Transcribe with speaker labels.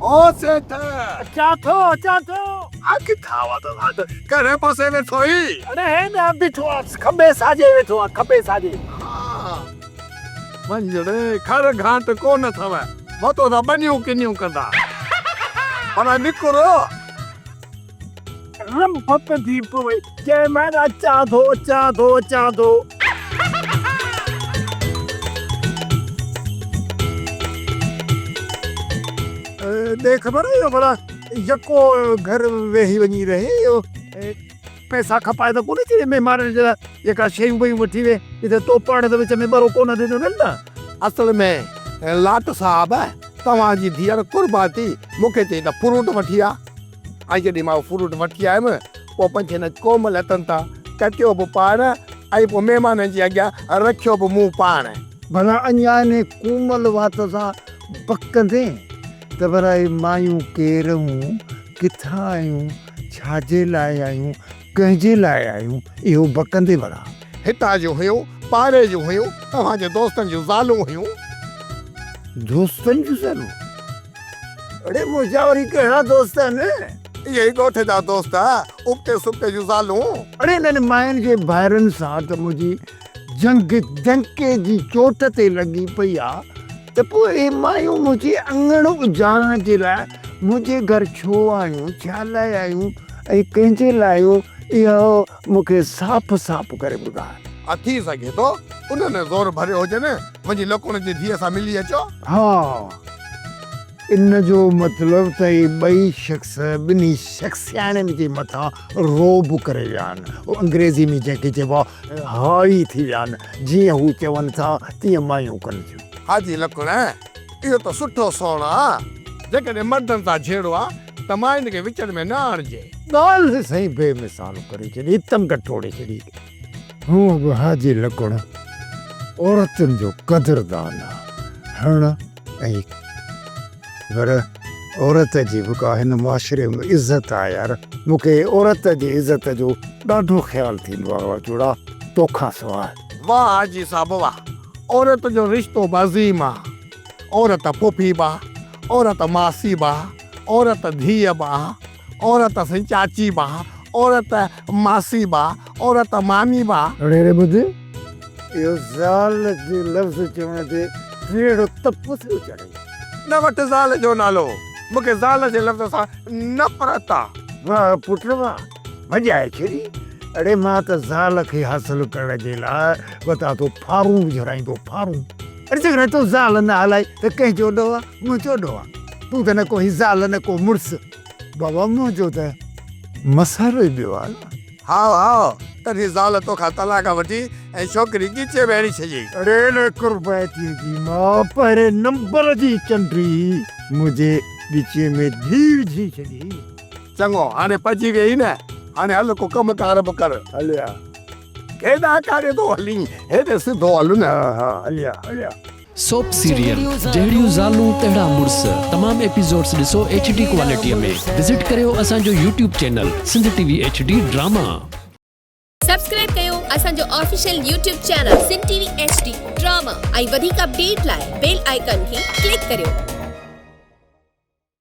Speaker 1: ओ सेठ
Speaker 2: अचा थो
Speaker 1: आखि थावा तो हाथ करे पोसे में थोई
Speaker 2: अरे है ना बिठो खबे साजे वेठो खबे साजे
Speaker 1: मंजरे खर घाट कोन थव मतो दा बनियो किनियो कंदा पर निकरो
Speaker 2: रम पप दीप वे जय मैं अचा थो
Speaker 1: देख बड़ा बड़ा यको घर वेही वनी रहे यो
Speaker 2: पैसा खपाए तो कोने चीज में मारन जरा एका शेम बई वठी वे इते तो पाण दे विच में बरो कोन दे न ना
Speaker 1: असल में लाट साहब तवा जी धीअर कुर्बाती मुखे ते न फ्रूट वठी आ आई जडी मा फ्रूट वठी आयम पो पंजे न कोमल तंता कटियो ब पाण आई पो मेहमान जी अग्या रखियो ब मु पाण
Speaker 3: भला अन्या ने कोमल वात सा बकंदे तबराई मायूं केरहूं किथा आयूं छाजे लाए आयूं कंहिंजे लाए आयूं इहो बकंदे भला
Speaker 1: हिता जो हुयो पारे जो हुयो तव्हां जे दोस्तन जो ज़ालूं हुयूं
Speaker 3: दोस्तन जो ज़ालूं अरे मुझा वरी कहिड़ा दोस्त आहिनि
Speaker 1: ये गोठे जा दोस्त उपते सुपते जो ज़ालूं
Speaker 3: अरे इन्हनि मायुनि जे भाइरनि सां त मुंहिंजी जंग डंके जी चोट ते लॻी पई आहे त पोइ हे मायूं मुंहिंजे अंगण उजाड़ण जे लाइ मुंहिंजे घर छो आयूं छा लाइ आयूं ऐं कंहिंजे लाइ इहो मूंखे साफ़ करे ॿुधाए
Speaker 1: थी सघे थो उन्हनि ज़ोर भरियो हुजे न मुंहिंजी लकुण जी धीअ सां मिली अचो
Speaker 3: हा इन जो मतिलबु त इहे ॿई शख़्स ॿिन्ही शख़्सियाणियुनि जे मथां रोब करे विया आहिनि अंग्रेज़ी में जंहिंखे चइबो आहे हावी थी विया आहिनि जीअं हू चवनि था तीअं मायूं कनि थियूं
Speaker 1: हाजी लकुण इहो त सुठो सोण आहे जेकॾहिं मर्दनि सां झेड़ो आहे त मां हिन खे विच में न आणिजे
Speaker 3: ॻाल्हि साईं बेमिसाल करे छॾी हितम कटोड़े छॾी हूअं बि हाजी लकुण औरतुनि जो क़दुरदान आहे हण ऐं पर औरत जी बि का हिन मुआशिरे में इज़त आहे यार मूंखे औरत जी इज़त जो ॾाढो ख़्यालु थींदो आहे चूड़ा तोखां सवाइ
Speaker 1: वाह हाजी साहब वाह औरत जो रिश्तो बज़ीम आहे औरत पुफी बा औरत मासी बा औरत धीअ बा औरत से चाची बा औरत मासी बा औरत मामी बा
Speaker 3: अरे रे ॿुध इहो ज़ाल जे लफ़्ज़ चवण ते कहिड़ो तपु थियो चढ़े
Speaker 1: न वटि ज़ाल जो नालो मूंखे ज़ाल जे लफ़्ज़ सां नफ़रत आहे
Speaker 3: वाह पुट वाह मज़ाए छॾी अड़े मां त ज़ाल खे हासिलु करण जे लाइ वता तो फारूं विझराईंदो फारूं अरे जेकॾहिं तो ज़ाल न हलाई त कंहिंजो ॾोह आहे मुंहिंजो ॾोह आहे तूं त न कोई ज़ाल न को मुड़ुसु बाबा मुंहिंजो त मसालो ई ॿियो आहे न
Speaker 1: हा तॾहिं ज़ाल तोखां तलाक वठी ऐं छोकिरी ॻीचे वेड़ी छॾी
Speaker 3: अरे न कुर्बातीअ जी मां पहिरें नंबर जी चंडी मुंहिंजे ॻीचे में धी विझी छॾी
Speaker 1: चङो हाणे पची वेई न हाणे हल को कमु कार बि कर
Speaker 3: हलिया
Speaker 1: केॾा काॾे थो हली हेॾे सिधो हल न
Speaker 3: हा हलिया
Speaker 4: सोप सीरियल जहिड़ियूं ज़ालूं तहिड़ा मुड़ुस तमाम एपिसोड्स ॾिसो HD क्वालिटीअ में विज़िट करियो असांजो YouTube channel Sindh TV HD drama
Speaker 5: subscribe कयो असांजो official YouTube channel Sindh TV HD drama ऐं वधीक अपडेट लाइ बेल आइकन खे क्लिक करियो।